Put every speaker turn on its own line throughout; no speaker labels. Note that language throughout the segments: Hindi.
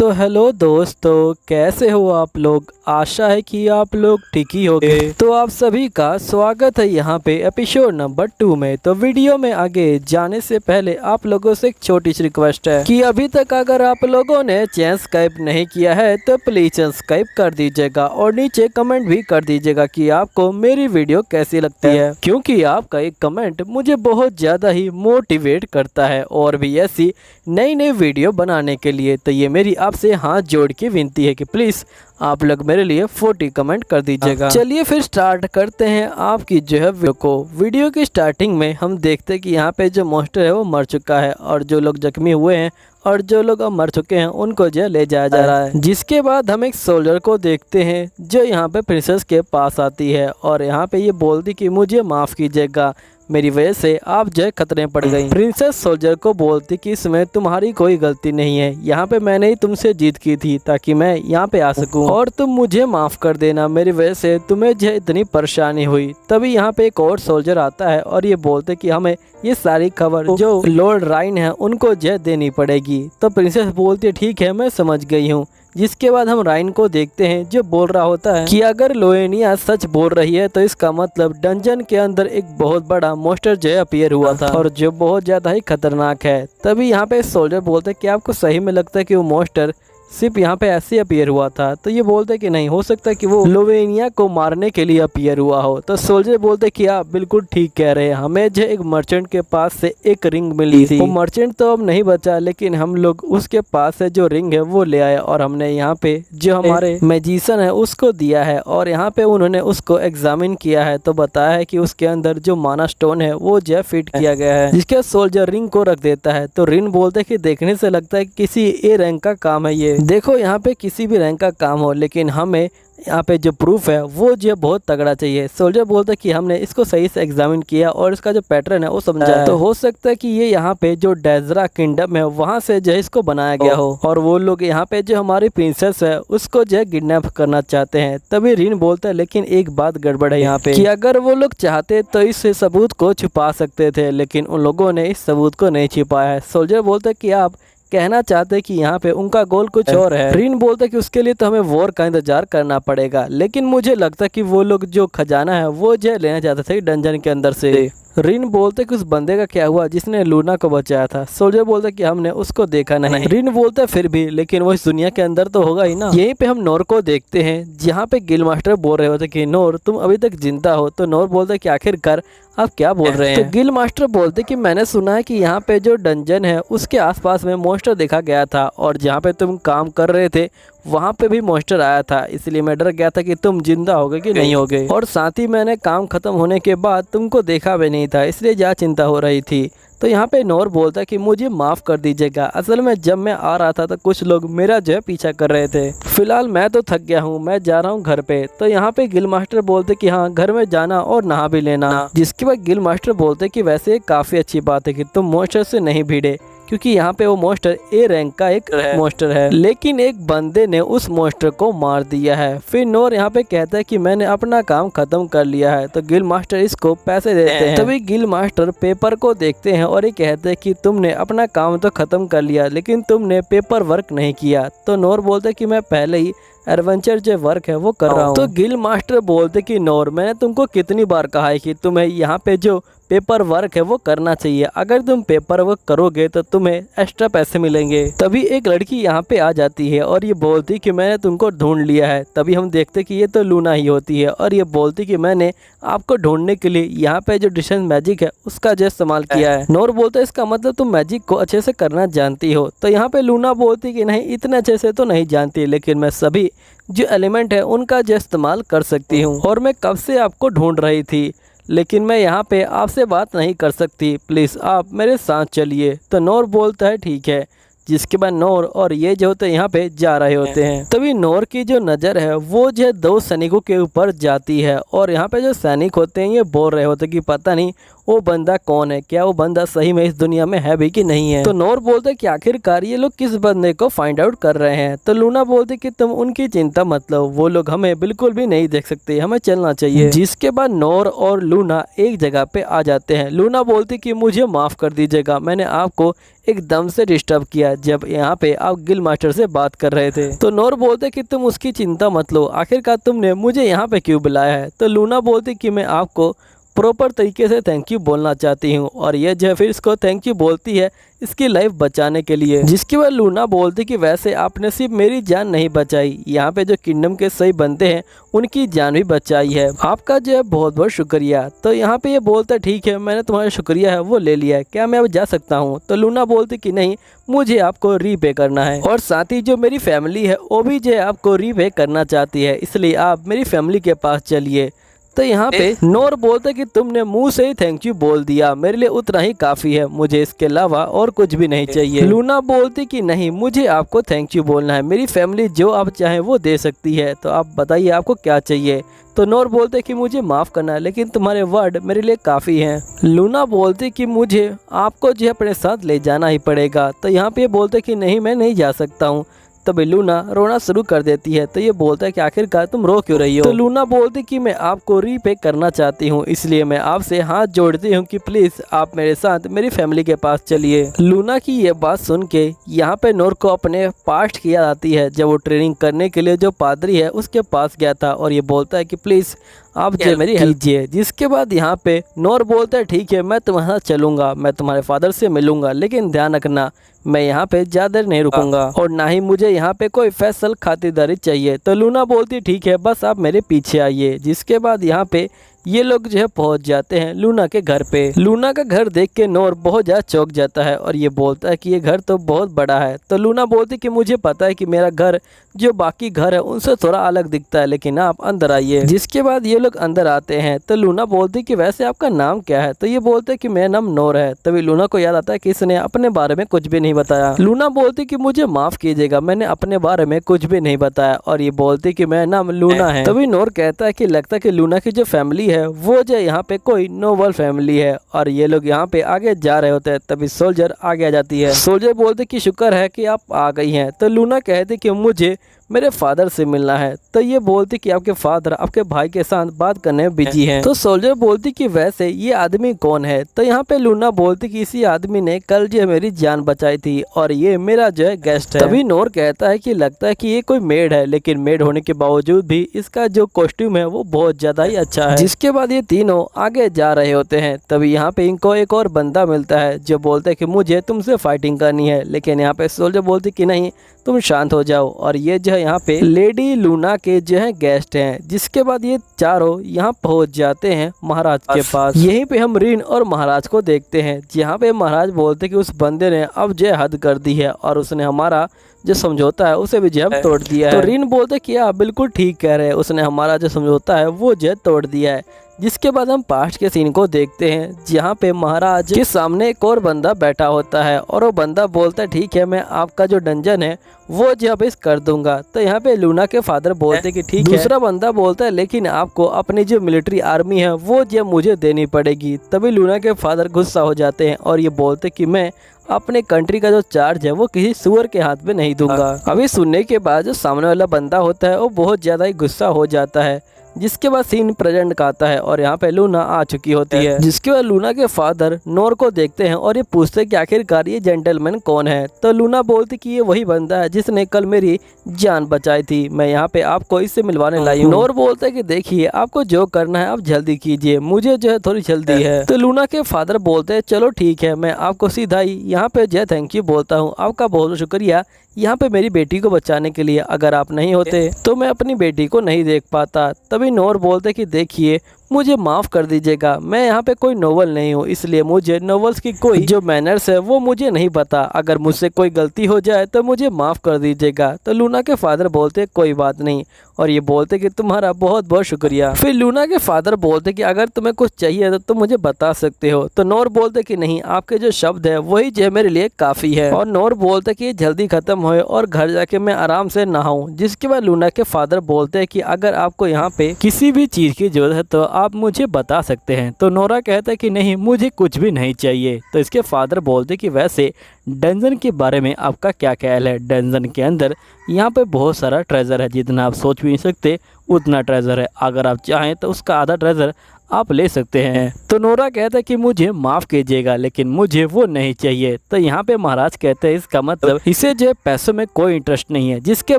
तो हेलो दोस्तों, कैसे हो आप लोग। आशा है कि आप लोग ठीक ही होंगे। तो आप सभी का स्वागत है यहाँ पे एपिसोड नंबर 2 में। तो वीडियो में आगे जाने से पहले आप लोगों से एक छोटी सी रिक्वेस्ट है कि अभी तक अगर आप लोगों ने चैनल सब्सक्राइब नहीं किया है तो प्लीज सब्सक्राइब कर दीजिएगा और नीचे कमेंट भी कर दीजिएगा कि आपको मेरी वीडियो कैसी लगती है, क्योंकि आपका एक कमेंट मुझे बहुत ज़्यादा ही मोटिवेट करता है और भी ऐसी नई नई वीडियो बनाने के लिए। तो ये मेरी आपसे हाथ जोड़ के विनती है कि प्लीज़ आप लोग मेरे लिए 40 कमेंट कर दीजिएगा। चलिए फिर स्टार्ट करते हैं आपकी जो है वीडियो को। वीडियो की स्टार्टिंग में हम देखते हैं कि यहाँ पे जो मॉन्स्टर है वो मर चुका है और जो लोग जख्मी हुए हैं और जो लोग अब मर चुके हैं उनको जो ले जाया जा रहा है। जिसके बाद हम एक सोल्जर को देखते हैं जो यहाँ पे प्रिंसेस के पास आती है और यहाँ पे ये बोलती कि मुझे माफ़ कीजिएगा, मेरी वजह से आप जो है खतरे में पड़ गई। प्रिंसेस सोल्जर को बोलती कि इसमें तुम्हारी कोई गलती नहीं है, यहाँ पे मैंने ही तुमसे जीत की थी ताकि मैं यहाँ पे आ सकूं और तुम मुझे माफ कर देना, मेरी वजह से तुम्हें जो इतनी परेशानी हुई। तभी यहाँ पे एक और सोल्जर आता है और ये बोलते कि हमें ये सारी खबर जो लॉर्ड राइन है उनको जो देनी पड़ेगी। तो प्रिंसेस बोलती है ठीक है, मैं समझ गई हूँ। जिसके बाद हम राइन को देखते हैं जो बोल रहा होता है कि अगर लोएनिया सच बोल रही है तो इसका मतलब डंजन के अंदर एक बहुत बड़ा मॉन्स्टर जो है अपीयर हुआ था और जो बहुत ज्यादा ही खतरनाक है। तभी यहाँ पे सोल्जर बोलते हैं कि आपको सही में लगता है कि वो मॉन्स्टर सिर्फ यहाँ पे ऐसे अपीयर हुआ था। तो ये बोलते कि नहीं, हो सकता है कि वो लोवेनिया को मारने के लिए अपीयर हुआ हो। तो सोल्जर बोलते कि आप बिल्कुल ठीक कह रहे हैं, हमें जो एक मर्चेंट के पास से एक रिंग मिली थी। वो मर्चेंट तो अब नहीं बचा, लेकिन हम लोग उसके पास से जो रिंग है वो ले आए और हमने यहाँ पे जो हमारे मैजिशियन है उसको दिया है और यहाँ पे उन्होंने उसको एग्जामिन किया है तो बताया है कि उसके अंदर जो माना स्टोन है वो जो फिट किया गया है। जिसके सोल्जर रिंग को रख देता है तो रिन बोलते कि देखने से लगता है किसी ए रैंक का काम है ये। देखो यहाँ पे किसी भी रैंक का काम हो, लेकिन हमें यहाँ पे जो प्रूफ है वो जो बहुत तगड़ा चाहिए। सोल्जर बोलता है कि हमने इसको सही से एग्जामिन किया और इसका जो पैटर्न है वो समझा है, तो हो सकता है कि ये यहाँ पे जो डेजरा किंगडम है वहाँ से जो है इसको बनाया गया हो और वो लोग यहाँ पे जो हमारी प्रिंसेस है उसको जो है किडनैप करना चाहते हैं। तभी रिन बोलता है लेकिन एक बात गड़बड़ है यहाँ पे कि अगर वो लोग चाहते तो इस सबूत को छुपा सकते थे, लेकिन उन लोगों ने इस सबूत को नहीं छिपाया है। सोल्जर बोलता है कि आप कहना चाहते कि यहाँ पे उनका गोल कुछ और है। रिन बोलता है कि उसके लिए तो हमें वॉर का इंतजार करना पड़ेगा, लेकिन मुझे लगता है कि वो लोग जो खजाना है वो जो लेना चाहते थे डंजन के अंदर से। रिन बोलते कि उस बंदे का क्या हुआ जिसने लूना को बचाया था। सोल्जर बोलता कि हमने उसको देखा नहीं। रिन बोलता फिर भी, लेकिन वो इस दुनिया के अंदर तो होगा ही ना। यहीं पे हम नोर को देखते हैं जहाँ पे गिल मास्टर बोल रहे होते कि नोर तुम अभी तक जिंदा हो। तो नोर बोलता कि आखिरकार आप क्या बोल रहे हैं। तो गिल मास्टर बोलते कि मैंने सुना है कि यहाँ पे जो डंजन है उसके आसपास में मॉन्स्टर देखा गया था और जहाँ पे तुम काम कर रहे थे वहाँ पे भी मॉन्स्टर आया था, इसलिए मैं डर गया था कि तुम जिंदा होगे कि नहीं होगे। और साथ ही मैंने काम खत्म होने के बाद तुमको देखा भी नहीं था, इसलिए ज़्यादा चिंता हो रही थी। तो यहाँ पे नोर बोलता है कि मुझे माफ़ कर दीजिएगा, असल में जब मैं आ रहा था तो कुछ लोग मेरा जो है पीछा कर रहे थे। फिलहाल मैं तो थक गया हूँ, मैं जा रहा हूँ घर पे। तो यहाँ पे गिल मास्टर बोलते कि हाँ घर में जाना और नहा भी लेना। जिसके बाद गिल मास्टर बोलते कि वैसे काफ़ी अच्छी बात है कि तुम मॉन्स्टर से नहीं भिड़े, क्योंकि यहाँ पे वो मॉन्स्टर ए रैंक का एक मॉन्स्टर है, लेकिन एक बंदे ने उस मॉन्स्टर को मार दिया है। फिर नोर यहाँ पे कहता है कि मैंने अपना काम खत्म कर लिया है। तो गिल मास्टर इसको पैसे देते हैं। तभी गिल मास्टर पेपर को देखते हैं और ये कहते हैं कि तुमने अपना काम तो खत्म कर लिया, लेकिन तुमने पेपर वर्क नहीं किया। तो नोर बोलते हैं कि मैं पहले ही एडवेंचर जो वर्क है वो कर रहा हूँ। तो गिल मास्टर बोलते कि नोर मैंने तुमको कितनी बार कहा है कि तुम्हें यहाँ पे जो पेपर वर्क है वो करना चाहिए, अगर तुम पेपर वर्क करोगे तो तुम्हें एक्स्ट्रा पैसे मिलेंगे। तभी एक लड़की यहाँ पे आ जाती है और ये बोलती कि मैंने तुमको ढूंढ लिया है। तभी हम देखते कि ये तो लूना ही होती है और ये बोलती कि मैंने आपको ढूंढने के लिए यहाँ पे जो डिस्टेंस मैजिक है उसका जो इस्तेमाल किया है। नोर बोलता है इसका मतलब तुम मैजिक को अच्छे से करना जानती हो। तो यहाँ पे लूना बोलती कि नहीं इतने अच्छे से तो नहीं जानती, लेकिन मैं सभी जो एलिमेंट है उनका जो इस्तेमाल कर सकती हूँ और मैं कब से आपको ढूंढ रही थी, लेकिन मैं यहाँ पे आपसे बात नहीं कर सकती, प्लीज़ आप मेरे साथ चलिए। तो नोर बोलता है ठीक है। जिसके बाद नोर और ये जो होते हैं यहाँ पे जा रहे होते हैं। तभी नोर की जो नज़र है वो जो 2 सैनिकों के ऊपर जाती है और यहाँ पे जो सैनिक होते हैं ये बोल रहे होते हैं कि पता नहीं वो बंदा कौन है, क्या वो बंदा सही में इस दुनिया में है भी कि नहीं है। तो नोर बोलते कि आखिरकार ये लोग किस बंदे को फाइंड आउट कर रहे हैं। तो लूना बोलती कि तुम उनकी चिंता मत लो, वो लोग हमें बिल्कुल भी नहीं देख सकते, हमें चलना चाहिए। जिसके बाद नोर और लूना एक जगह पे आ जाते हैं। लूना बोलती कि मुझे माफ कर दीजिएगा, मैंने आपको एकदम से डिस्टर्ब किया जब यहाँ पे आप गिल मास्टर से बात कर रहे थे। तो नोर बोलते कि तुम उसकी चिंता मत लो, आखिरकार तुमने मुझे यहाँ पे क्यों बुलाया है। तो लूना बोलती कि मैं आपको प्रॉपर तरीके से थैंक यू बोलना चाहती हूँ, और ये जो फिर इसको थैंक यू बोलती है इसकी लाइफ बचाने के लिए। जिसके बाद लूना बोलती कि वैसे आपने सिर्फ मेरी जान नहीं बचाई, यहाँ पे जो किंगडम के सही बंदे हैं उनकी जान भी बचाई है, आपका जो है बहुत बहुत शुक्रिया। तो यहाँ पे ये बोलता ठीक है, मैंने तुम्हारा शुक्रिया है वो ले लिया है, क्या मैं अब जा सकता हूँ। तो लूना बोलती कि नहीं, मुझे आपको रीपे करना है, और साथ ही जो मेरी फैमिली है वो भी जो है आपको रीपे करना चाहती है, इसलिए आप मेरी फैमिली के पास चलिए। तो यहाँ पे नोर बोलते कि तुमने मुंह से ही थैंक यू बोल दिया, मेरे लिए उतना ही काफ़ी है, मुझे इसके अलावा और कुछ भी नहीं चाहिए। लूना बोलती कि नहीं, मुझे आपको थैंक यू बोलना है, मेरी फैमिली जो आप चाहें वो दे सकती है, तो आप बताइए आपको क्या चाहिए। तो नोर बोलते कि मुझे माफ़ करना है, लेकिन तुम्हारे वर्ड मेरे लिए काफ़ी हैं। लूना बोलती कि मुझे आपको जो है अपने साथ ले जाना ही पड़ेगा। तो यहाँ पे बोलते कि नहीं, मैं नहीं जा सकता हूँ। तभी लूना रोना शुरू कर देती है। तो ये बोलता है कि आखिरकार तुम रो क्यों रही हो। तो लूना बोलती कि मैं आपको रीपे करना चाहती हूँ, इसलिए मैं आपसे हाथ जोड़ती हूँ कि प्लीज आप मेरे साथ मेरी फैमिली के पास चलिए। लूना की ये बात सुन के यहाँ पे नोर को अपने पास्ट की याद आती है, जब वो ट्रेनिंग करने के लिए जो पादरी है उसके पास गया था, और ये बोलता है कि प्लीज आप जो मेरी हेल्प कीजिए। जिसके बाद यहाँ पे नोर बोलता है ठीक है, मैं तुम्हारे साथ चलूंगा, मैं तुम्हारे फादर से मिलूंगा, लेकिन ध्यान रखना मैं यहाँ पे ज़्यादा देर नहीं रुकूंगा, और ना ही मुझे यहाँ पे कोई फैसल खातिरदारी चाहिए। तो लूना बोलती ठीक है, बस आप मेरे पीछे आइए। जिसके बाद यहाँ पे ये लोग जो है पहुंच जाते हैं लूना के घर पे। लूना का घर देख के नोर बहुत ज़्यादा चौंक जाता है, और ये बोलता है कि ये घर तो बहुत बड़ा है। तो लूना बोलती कि मुझे पता है कि मेरा घर जो बाकी घर है उनसे थोड़ा अलग दिखता है, लेकिन आप अंदर आइए। जिसके बाद ये लोग अंदर आते हैं। तो लूना बोलती कि वैसे आपका नाम क्या है। तो ये बोलते कि मेरा नाम नोर है। तभी लूना को याद आता है कि इसने अपने बारे में कुछ भी नहीं बताया। लूना बोलती कि मुझे माफ कीजिएगा, मैंने अपने बारे में कुछ भी नहीं बताया, और ये बोलती कि मेरा नाम लूना है। तभी नोर कहता है कि लगता है कि लूना की जो फैमिली है वो जो यहाँ पे कोई नोबल फैमिली है, और ये लोग यहाँ पे आगे जा रहे होते हैं। तभी सोल्जर आगे आ जाती है। सोल्जर बोलते कि शुक्र है कि आप आ गई हैं। तो लूना कहती कि मुझे मेरे फादर से मिलना है। तो ये बोलती कि आपके फादर आपके भाई के साथ बात करने में बिजी हैं। तो सोल्जर बोलती कि वैसे ये आदमी कौन है। तो यहाँ पे लूना बोलती कि इसी आदमी ने कल जो मेरी जान बचाई थी, और ये मेरा जो है गेस्ट है। तभी नोर कहता है कि लगता है कि ये कोई मेड है, लेकिन मेड होने के बावजूद भी इसका जो कॉस्ट्यूम है वो बहुत ज्यादा ही अच्छा है। जिसके बाद ये तीनों आगे जा रहे होते हैं। तभी यहाँ पे इनको एक और बंदा मिलता है जो बोलता है कि मुझे तुमसे फाइटिंग करनी है, लेकिन यहाँ पे सोल्जर बोलती कि नहीं, तुम शांत हो जाओ। और ये जो है यहाँ पे लेडी लूना के जो है गेस्ट हैं। जिसके बाद ये चारों यहाँ पहुँच जाते हैं महाराज के पास। यहीं पे हम रीन और महाराज को देखते हैं, जहाँ पे महाराज बोलते कि उस बंदे ने अब जो हद कर दी है, और उसने हमारा जो समझौता है उसे भी जो है तोड़ दिया है। तो रीन बोलते कि आप बिल्कुल ठीक कह रहे हैं, उसने हमारा जो समझौता है वो जो है तोड़ दिया है। जिसके बाद हम पास्ट के सीन को देखते हैं, जहाँ पे महाराज के सामने एक और बंदा बैठा होता है, और वो बंदा बोलता है ठीक है, मैं आपका जो डंजन है वो जो अब कर दूंगा। तो यहाँ पे लूना के फादर बोलते कि ठीक है। दूसरा बंदा बोलता है लेकिन आपको अपनी जो मिलिट्री आर्मी है वो जो मुझे देनी पड़ेगी। तभी लूना के फादर गुस्सा हो जाते हैं, और ये बोलते कि मैं अपने कंट्री का जो चार्ज है वो किसी सुअर के हाथ में नहीं दूंगा। अभी सुनने के बाद जो सामने वाला बंदा होता है वो बहुत ज्यादा ही गुस्सा हो जाता है। जिसके बाद सीन प्रेजेंट का आता है, और यहाँ पे लूना आ चुकी होती है। जिसके बाद लूना के फादर नोर को देखते हैं, और ये पूछते हैं कि आखिरकार ये जेंटलमैन कौन है। तो लूना बोलती कि ये वही बंदा है जिसने कल मेरी जान बचाई थी, मैं यहाँ पे आपको इससे मिलवाने लाई हूँ। नोर बोलते है कि देखिए आपको जो करना है आप जल्दी कीजिए, मुझे जो है थोड़ी जल्दी है। तो लूना के फादर बोलते हैं चलो ठीक है, मैं आपको सीधा ही यहाँ पे जय थैंक यू बोलता हूँ, आपका बहुत शुक्रिया यहाँ पे मेरी बेटी को बचाने के लिए, अगर आप नहीं होते तो मैं अपनी बेटी को नहीं देख पाता। तभी नोर बोलते कि देखिए मुझे माफ़ कर दीजिएगा, मैं यहाँ पे कोई नोवेल नहीं हूँ, इसलिए मुझे नोवेल्स की कोई जो मैनर्स है वो मुझे नहीं पता, अगर मुझसे कोई गलती हो जाए तो मुझे माफ़ कर दीजिएगा। तो लूना के फादर बोलते कोई बात नहीं, और ये बोलते कि तुम्हारा बहुत बहुत शुक्रिया। फिर लूना के फादर बोलते कि अगर तुम्हें कुछ चाहिए तो तुम मुझे बता सकते हो। तो नोर बोलते कि नहीं, आपके जो शब्द है वही जो मेरे लिए काफ़ी है। और नोर बोलते कि जल्दी खत्म होए और घर जाके मैं आराम से नहाऊं। जिसके बाद लूना के फादर बोलते हैं कि अगर आपको यहाँ पे किसी भी चीज़ की जरूरत है तो आप मुझे बता सकते हैं। तो नोरा कहता है कि नहीं, मुझे कुछ भी नहीं चाहिए। तो इसके फादर बोलते कि वैसे डंजन के बारे में आपका क्या ख्याल है? डंजन के अंदर यहाँ पे बहुत सारा ट्रेजर है, जितना आप सोच भी नहीं सकते उतना ट्रेजर है। अगर आप चाहें तो उसका आधा ट्रेजर आप ले सकते हैं। तो नोरा कहता है कि मुझे माफ़ कीजिएगा, लेकिन मुझे वो नहीं चाहिए। तो यहाँ पे महाराज कहते हैं इसका मतलब इसे जो पैसों में कोई इंटरेस्ट नहीं है। जिसके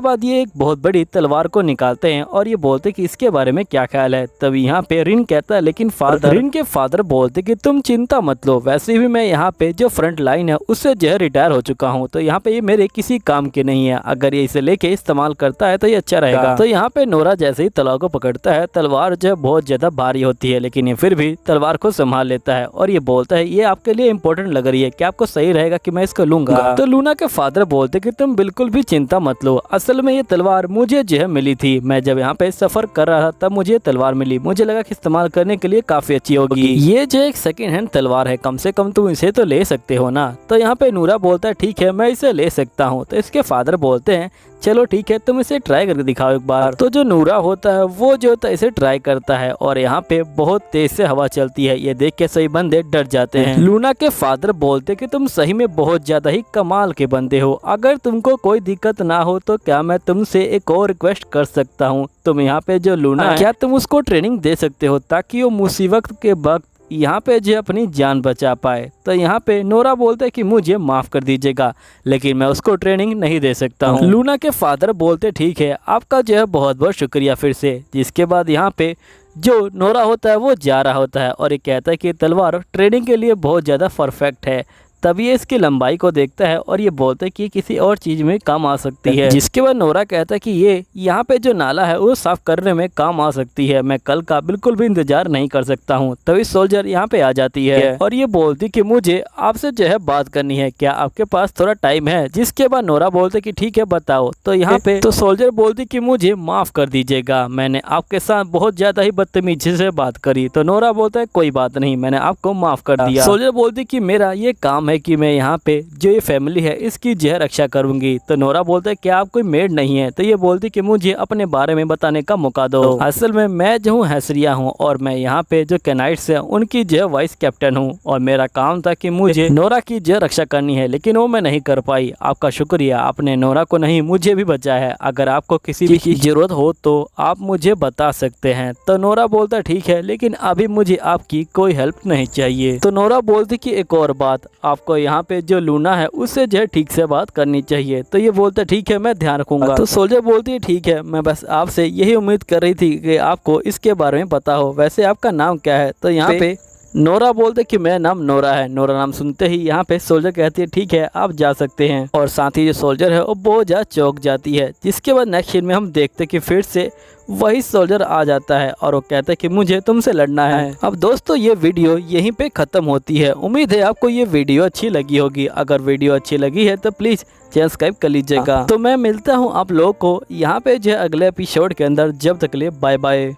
बाद ये एक बहुत बड़ी तलवार को निकालते हैं और ये बोलते हैं कि इसके बारे में क्या ख्याल है। तब यहाँ पे रिन कहता है, लेकिन रिन के फादर बोलते कि तुम चिंता मत लो, वैसे भी मैं यहाँ पे जो फ्रंट लाइन है उससे जो है रिटायर हो चुका हूँ। तो यहाँ पे ये मेरे किसी काम के नहीं है, अगर ये इसे लेके इस्तेमाल करता है तो ये अच्छा रहेगा। तो यहाँ पे नोरा जैसे ही तलवार को पकड़ता है, तलवार जो बहुत ज्यादा भारी होती है, लेकिन ये फिर भी तलवार को संभाल लेता है और ये बोलता है ये आपके लिए इम्पोर्टेंट लग रही है, क्या आपको सही रहेगा कि मैं इसको लूंगा? तो लूना के फादर बोलते कि तुम बिल्कुल भी चिंता मत लो, असल में ये तलवार मुझे जो है मिली थी। मैं जब यहाँ पे सफर कर रहा था तब मुझे तलवार मिली, मुझे लगा कि इस्तेमाल करने के लिए काफी अच्छी होगी। ये जो एक सेकेंड हैंड तलवार है, कम से कम तुम इसे तो ले सकते हो ना? तो यहाँ पे नूरा बोलता है ठीक है, मैं इसे ले सकता हूँ। तो इसके फादर बोलते हैं चलो ठीक है, तुम इसे ट्राई करके दिखाओ एक बार। तो जो नूरा होता है वो जो होता है इसे ट्राई करता है और यहाँ पे बहुत तेज से हवा चलती है। ये देख के सही बंदे डर जाते हैं। लूना के फादर बोलते कि तुम सही में बहुत ज्यादा ही कमाल के बंदे हो, अगर तुमको कोई दिक्कत ना हो तो क्या मैं तुमसे एक और रिक्वेस्ट कर सकता हूँ? तुम यहाँ पे जो लूना है, क्या तुम उसको ट्रेनिंग दे सकते हो ताकि वो मुसीबत के वक्त यहाँ पे जो अपनी जान बचा पाए? तो यहाँ पे नोरा बोलते कि मुझे माफ़ कर दीजिएगा, लेकिन मैं उसको ट्रेनिंग नहीं दे सकता हूँ। लूना के फादर बोलते ठीक है, आपका जो है बहुत बहुत शुक्रिया फिर से। जिसके बाद यहाँ पे जो नोरा होता है वो जा रहा होता है और ये कहता है कि तलवार ट्रेनिंग के लिए बहुत ज़्यादा परफेक्ट है। तभी ये इसकी लंबाई को देखता है और ये बोलता है कि किसी और चीज़ में काम आ सकती है। जिसके बाद नोरा कहता है कि ये यहाँ पे जो नाला है वो साफ करने में काम आ सकती है, मैं कल का बिल्कुल भी इंतजार नहीं कर सकता हूँ। तभी सोल्जर यहाँ पे आ जाती है और ये बोलती कि मुझे आपसे जो है बात करनी है, क्या आपके पास थोड़ा टाइम है? जिसके बाद नोरा बोलते कि ठीक है बताओ। तो यहाँ पे तो सोल्जर बोलती कि मुझे माफ कर दीजिएगा, मैंने आपके साथ बहुत ज्यादा ही बदतमीजी से बात करी। तो नोरा बोलता है कोई बात नहीं, मैंने आपको माफ कर दिया। सोल्जर बोलती कि मेरा ये काम है कि मैं यहाँ पे जो ये फैमिली है इसकी जो है रक्षा करूंगी। तो नोरा बोलता है क्या आप कोई मेड नहीं है? तो ये बोलती कि मुझे अपने बारे में बताने का मौका दो। असल में मैं जो हूँ हैसरिया हूँ और मैं यहाँ पे जो कैनाइट्स है उनकी जो है वाइस कैप्टन हूँ और मेरा काम था कि मुझे नोरा की जो रक्षा करनी है, लेकिन वो मैं नहीं कर पाई। आपका शुक्रिया, आपने नोरा को नहीं मुझे भी बचाया है। अगर आपको किसी भी की जरूरत हो तो आप मुझे बता सकते हैं। तो नोरा बोलता ठीक है, लेकिन अभी मुझे आपकी कोई हेल्प नहीं चाहिए। तो नोरा बोलती कि एक और बात, आपको यहाँ पे जो लूना है उससे जो है ठीक से बात करनी चाहिए। तो ये बोलता ठीक है, मैं ध्यान रखूंगा। तो सोल्जर बोलती है ठीक है, मैं बस आपसे यही उम्मीद कर रही थी कि आपको इसके बारे में पता हो। वैसे आपका नाम क्या है? तो यहाँ पे नोरा बोलते कि मेरा नाम नोरा है। नोरा नाम सुनते ही यहाँ पे सोल्जर कहती है ठीक है आप जा सकते हैं, और साथ ही जो सोल्जर है वो बहुत ज़्यादा चौंक जाती है। जिसके बाद नेक्स्ट सीन में हम देखते कि फिर से वही सोल्जर आ जाता है और वो कहता है कि मुझे तुमसे लड़ना है। अब दोस्तों ये वीडियो यहीं पे ख़त्म होती है। उम्मीद है आपको ये वीडियो अच्छी लगी होगी। अगर वीडियो अच्छी लगी है तो प्लीज़ चैनल सब्सक्राइब कर लीजिएगा। तो मैं मिलता हूँ आप लोगों को यहाँ पे जो अगले एपिसोड के अंदर। जब तक के लिए बाय बाय।